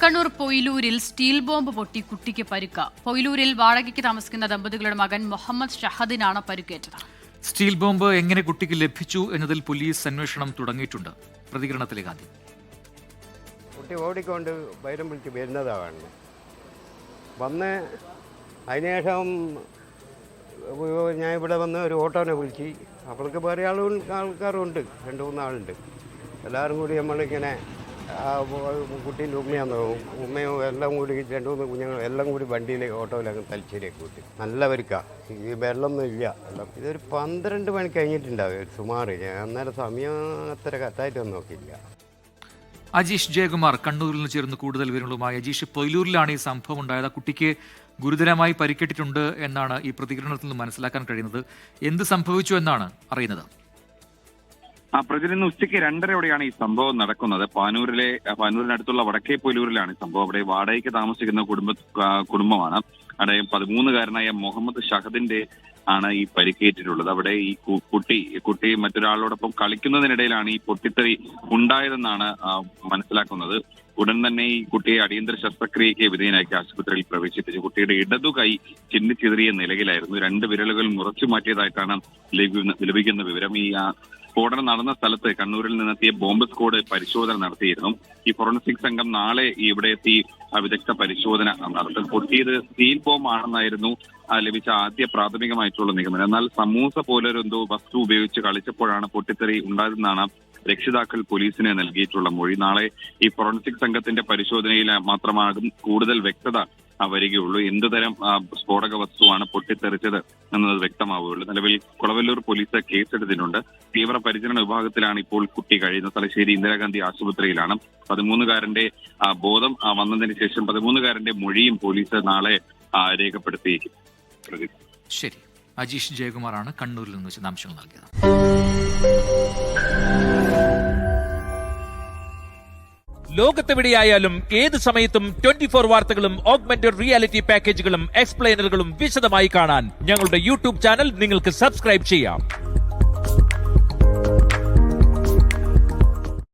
തൃക്കണ്ണൂർ പൊയിലൂരിൽ steel bomb പൊട്ടി കുട്ടിക്ക് പരിക്ക്. പൊയിലൂരിൽ വാടകയ്ക്ക് താമസിക്കുന്ന ദമ്പതികളുടെ മകൻ മുഹമ്മദ് ഷഹദിനാണ് പരിക്കേറ്റത്. സ്റ്റീൽ ബോംബ് എങ്ങനെ കുട്ടിക്ക് ലഭിച്ചു എന്നതിൽ പോലീസ് അന്വേഷണം തുടങ്ങിയിട്ടുണ്ട്. പ്രതികരണത്തിലേക്ക് ആദ്യം. കുട്ടി ഓടിക്കൊണ്ട് വൈരം വിളിച്ച് വരുന്നതാണ് വന്ന് അതിനുശേഷം ഞാൻ ഇവിടെ വന്ന് ഒരു ഓട്ടോനെ വിളിച്ച് അപ്പോഴേക്ക് വേറെ ആൾക്കാരുണ്ട്, 2-3 ആളുണ്ട്. എല്ലാവരും കൂടി നമ്മളിങ്ങനെ കുട്ടീൻ്റെ ഉമ്മയും എല്ലാം കൂടി 2-3 കുഞ്ഞുങ്ങൾ എല്ലാം കൂടി വണ്ടിയിൽ ഓട്ടോയിലങ്ങ് തലശ്ശേരിയൊക്കെ കൂട്ടി. നല്ല പരിക്കാണ്. ഈ വെള്ളമൊന്നും ഇല്ല. ഇതൊരു 12 മണി കഴിഞ്ഞിട്ടുണ്ടാവും സുമാറ്. ഞാൻ അന്നേരം സമയം അത്ര കറക്റ്റായിട്ടൊന്നും നോക്കിയില്ല. അജീഷ് ജയകുമാർ കണ്ണൂരിൽ നിന്ന് ചേർന്ന് കൂടുതൽ വിവരങ്ങളുമായി. അജീഷ്, പൊയിലൂരിലാണ് ഈ സംഭവം ഉണ്ടായത്. കുട്ടിക്ക് ഗുരുതരമായി പരിക്കേറ്റിട്ടുണ്ട് എന്നാണ് ഈ പ്രതികരണത്തിൽ നിന്ന് മനസ്സിലാക്കാൻ കഴിയുന്നത്. എന്ത് സംഭവിച്ചു എന്നാണ് അറിയുന്നത്? പ്രജന ഉച്ചയ്ക്ക് 2:30യോടെയാണ് ഈ സംഭവം നടക്കുന്നത്. പാനൂരിനടുത്തുള്ള വടക്കേ പൊയിലൂരിലാണ് ഈ സംഭവം. അവിടെ വാടകയ്ക്ക് താമസിക്കുന്ന കുടുംബമാണ്. അവിടെ 13-കാരനായ മുഹമ്മദ് ഷഹദിന്റെ ആണ് ഈ പരിക്കേറ്റിട്ടുള്ളത്. അവിടെ ഈ കുട്ടി മറ്റൊരാളോടൊപ്പം കളിക്കുന്നതിനിടയിലാണ് ഈ പൊട്ടിത്തെറി ഉണ്ടായതെന്നാണ് മനസ്സിലാക്കുന്നത്. ഉടൻ തന്നെ ഈ കുട്ടിയെ അടിയന്തര ശസ്ത്രക്രിയയ്ക്ക് വിധേയനാക്കി ആശുപത്രിയിൽ പ്രവേശിപ്പിച്ചു. കുട്ടിയുടെ ഇടതു കൈ ചിന്നിച്ചിതറിയ നിലയിലായിരുന്നു. 2 വിരലുകൾ മുറച്ചു മാറ്റിയതായിട്ടാണ് ലഭിക്കുന്ന വിവരം. ഈ സ്ഫോടനം നടന്ന സ്ഥലത്ത് കണ്ണൂരിൽ നിന്നെത്തിയ ബോംബ് സ്ക്വാഡ് പരിശോധന നടത്തിയിരുന്നു. ഈ ഫോറൻസിക് സംഘം നാളെ ഇവിടെ എത്തി വിദഗ്ധ പരിശോധന നടത്തും. പൊട്ടിയത് സ്റ്റീൽ ബോംബ് ആണെന്നായിരുന്നു ലഭിച്ച ആദ്യ പ്രാഥമികമായിട്ടുള്ള നിഗമനം. എന്നാൽ സമൂസ പോലൊരെന്തോ വസ്തു ഉപയോഗിച്ച് കളിച്ചപ്പോഴാണ് പൊട്ടിത്തെറി ഉണ്ടായതെന്നാണ് രക്ഷിതാക്കൾ പോലീസിന് നൽകിയിട്ടുള്ള മൊഴി. നാളെ ഈ ഫോറൻസിക് സംഘത്തിന്റെ പരിശോധനയിൽ മാത്രമാകും കൂടുതൽ വ്യക്തത വരികയുള്ളൂ. എന്തുതരം സ്ഫോടക വസ്തുവാണ് പൊട്ടിത്തെറിച്ചത് എന്നത് വ്യക്തമാവുകയുള്ളൂ. നിലവിൽ കുളവല്ലൂർ പോലീസ് കേസെടുത്തിട്ടുണ്ട്. തീവ്ര പരിചരണ വിഭാഗത്തിലാണ് ഇപ്പോൾ കുട്ടി കഴിയുന്നത്. തലശ്ശേരി ഇന്ദിരാഗാന്ധി ആശുപത്രിയിലാണ്. 13-കാരന്റെ ബോധം വന്നതിന് ശേഷം 13-കാരന്റെ മൊഴിയും പോലീസ് നാളെ രേഖപ്പെടുത്തിയേക്കും. ശരി, അജീഷ് ജയകുമാറാണ് കണ്ണൂരിൽ നിന്ന് വിശദാംശങ്ങൾ നൽകിയത്. ലോകത്തെവിടെയായാലും ഏത് സമയത്തും 24 വാർത്തകളും ഓഗ്മെന്റഡ് റിയാലിറ്റി പാക്കേജുകളും എക്സ്പ്ലെയിനറുകളും വിശദമായി കാണാൻ ഞങ്ങളുടെ യൂട്യൂബ് ചാനൽ നിങ്ങൾക്ക് സബ്സ്ക്രൈബ് ചെയ്യാം.